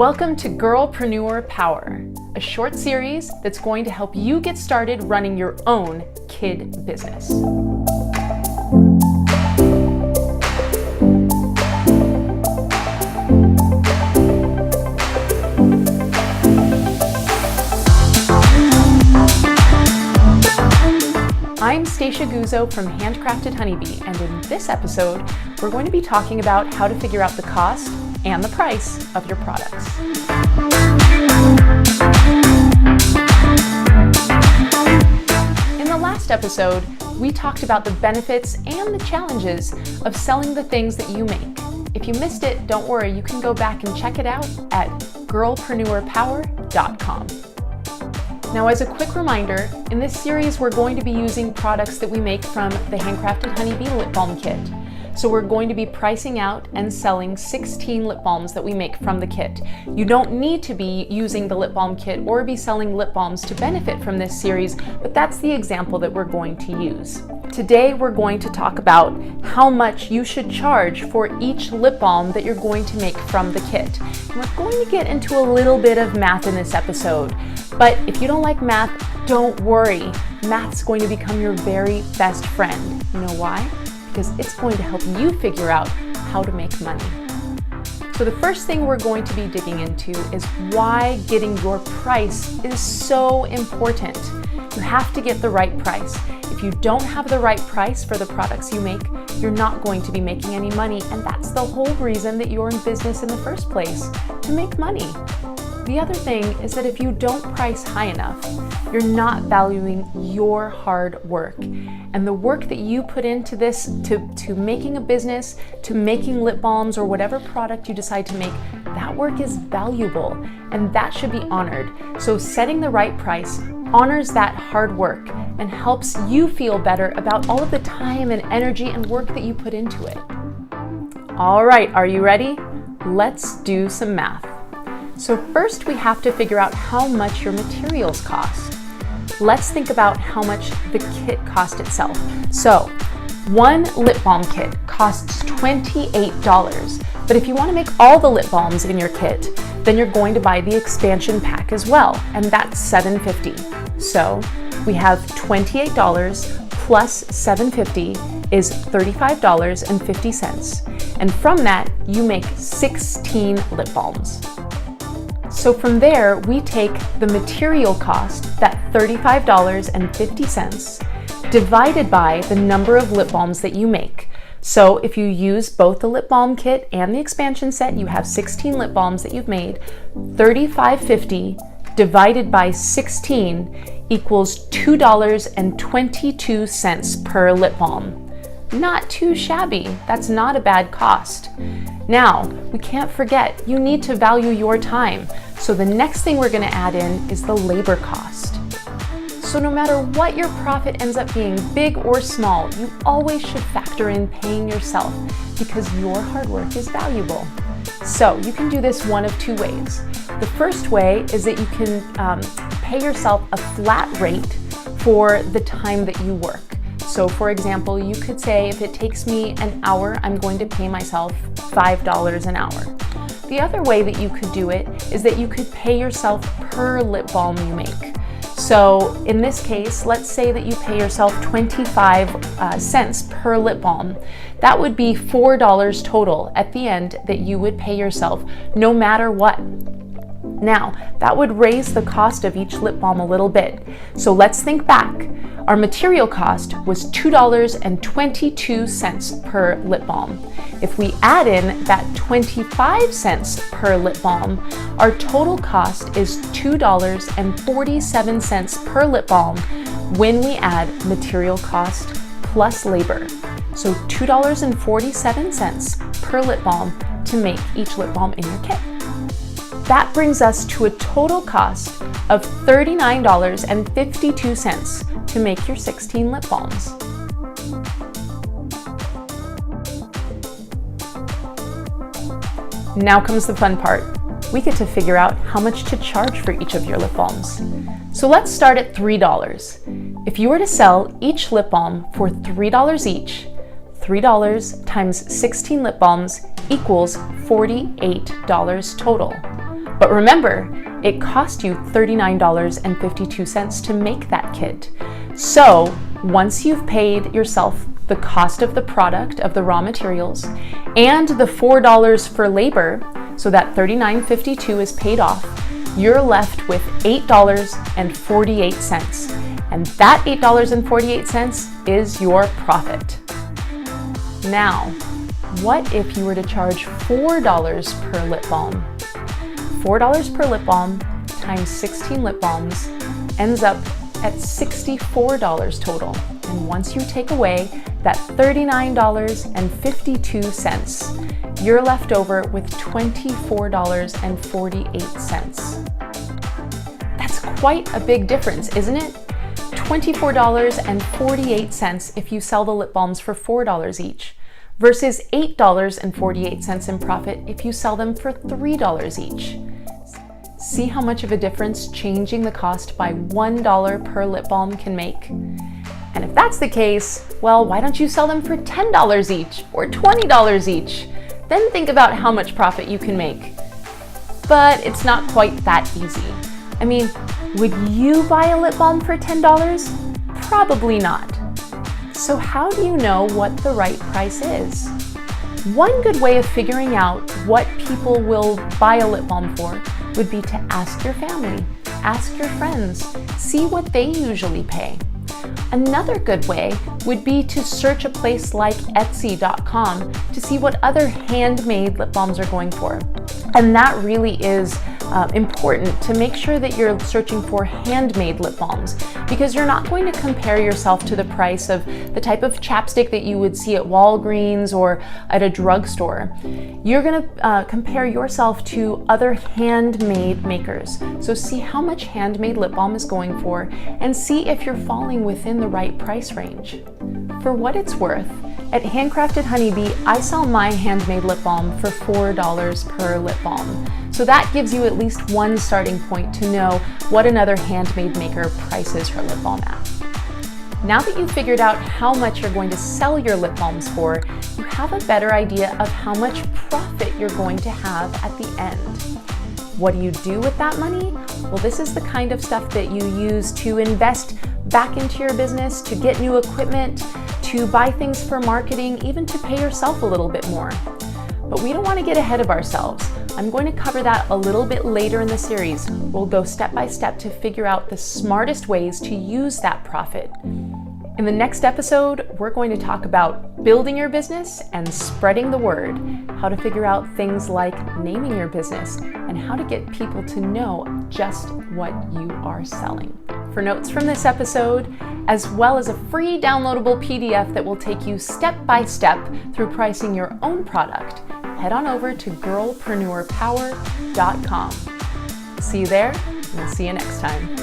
Welcome to Girl-Preneur Power, a short series that's going to help you get started running your own kid business. I'm Stacia Guzzo from Handcrafted HoneyBee, and in this episode, we're going to be talking about how to figure out the cost and the price of your products. In the last episode, we talked about the benefits and the challenges of selling the things that you make. If you missed it, don't worry, you can go back and check it out at girlpreneurpower.com. Now, as a quick reminder, in this series, we're going to be using products that we make from the Handcrafted HoneyBee Lip Balm Kit. So we're going to be pricing out and selling 16 lip balms that we make from the kit. You don't need to be using the lip balm kit or be selling lip balms to benefit from this series, but that's the example that we're going to use. Today, we're going to talk about how much you should charge for each lip balm that you're going to make from the kit. And we're going to get into a little bit of math in this episode, but if you don't like math, don't worry. Math's going to become your very best friend. You know why? Because it's going to help you figure out how to make money. So the first thing we're going to be digging into is why getting your price is so important. You have to get the right price. If you don't have the right price for the products you make, you're not going to be making any money, and that's the whole reason that you're in business in the first place, to make money. The other thing is that if you don't price high enough, you're not valuing your hard work. And the work that you put into this, to making a business, to making lip balms or whatever product you decide to make, that work is valuable and that should be honored. So setting the right price honors that hard work and helps you feel better about all of the time and energy and work that you put into it. All right, are you ready? Let's do some math. So first we have to figure out how much your materials cost. Let's think about how much the kit cost itself. So one lip balm kit costs $28, but if you want to make all the lip balms in your kit, then you're going to buy the expansion pack as well, and that's $7.50. So we have $28 plus $7.50 is $35.50, and from that you make 16 lip balms. So from there, we take the material cost, that $35.50, divided by the number of lip balms that you make. So if you use both the lip balm kit and the expansion set, you have 16 lip balms that you've made. $35.50 divided by 16 equals $2.22 per lip balm. Not too shabby. That's not a bad cost. Now, we can't forget, you need to value your time. So the next thing we're going to add in is the labor cost. So no matter what your profit ends up being, big or small, you always should factor in paying yourself because your hard work is valuable. So you can do this one of two ways. The first way is that you can pay yourself a flat rate for the time that you work. So for example, you could say if it takes me an hour, I'm going to pay myself $5 an hour. The other way that you could do it is that you could pay yourself per lip balm you make. So in this case, let's say that you pay yourself 25 cents per lip balm. That would be $4 total at the end that you would pay yourself no matter what. Now, that would raise the cost of each lip balm a little bit. So let's think back. Our material cost was $2.22 per lip balm. If we add in that 25 cents per lip balm, our total cost is $2.47 per lip balm when we add material cost plus labor. So $2.47 per lip balm to make each lip balm in your kit. That brings us to a total cost of $39.52 to make your 16 lip balms. Now comes the fun part. We get to figure out how much to charge for each of your lip balms. So let's start at $3. If you were to sell each lip balm for $3 each, $3 times 16 lip balms equals $48 total. But remember, it cost you $39.52 to make that kit. So once you've paid yourself the cost of the product, of the raw materials, and the $4 for labor, so that $39.52 is paid off, you're left with $8.48. And that $8.48 is your profit. Now, what if you were to charge $4 per lip balm? $4 per lip balm times 16 lip balms ends up at $64 total. And once you take away that $39.52, you're left over with $24.48. That's quite a big difference, isn't it? $24.48 if you sell the lip balms for $4 each, versus $8.48 in profit if you sell them for $3 each. See how much of a difference changing the cost by $1 per lip balm can make? And if that's the case, well, why don't you sell them for $10 each or $20 each? Then think about how much profit you can make. But it's not quite that easy. I mean, would you buy a lip balm for $10? Probably not. So how do you know what the right price is? One good way of figuring out what people will buy a lip balm for would be to ask your family, ask your friends, see what they usually pay. Another good way would be to search a place like Etsy.com to see what other handmade lip balms are going for. And that really is important to make sure that you're searching for handmade lip balms, because you're not going to compare yourself to the price of the type of chapstick that you would see at Walgreens or at a drugstore. You're going to compare yourself to other handmade makers. So see how much handmade lip balm is going for and see if you're falling within the right price range. For what it's worth, at Handcrafted HoneyBee, I sell my handmade lip balm for $4 per lip balm. So that gives you at least one starting point to know what another handmade maker prices her lip balm at. Now that you've figured out how much you're going to sell your lip balms for, you have a better idea of how much profit you're going to have at the end. What do you do with that money? Well, this is the kind of stuff that you use to invest back into your business, to get new equipment, to buy things for marketing, even to pay yourself a little bit more. But we don't want to get ahead of ourselves. I'm going to cover that a little bit later in the series. We'll go step by step to figure out the smartest ways to use that profit. In the next episode, we're going to talk about building your business and spreading the word, how to figure out things like naming your business, and how to get people to know just what you are selling. For notes from this episode, as well as a free downloadable PDF that will take you step by step through pricing your own product, head on over to Girl-Preneurpower.com. See you there, and we'll see you next time.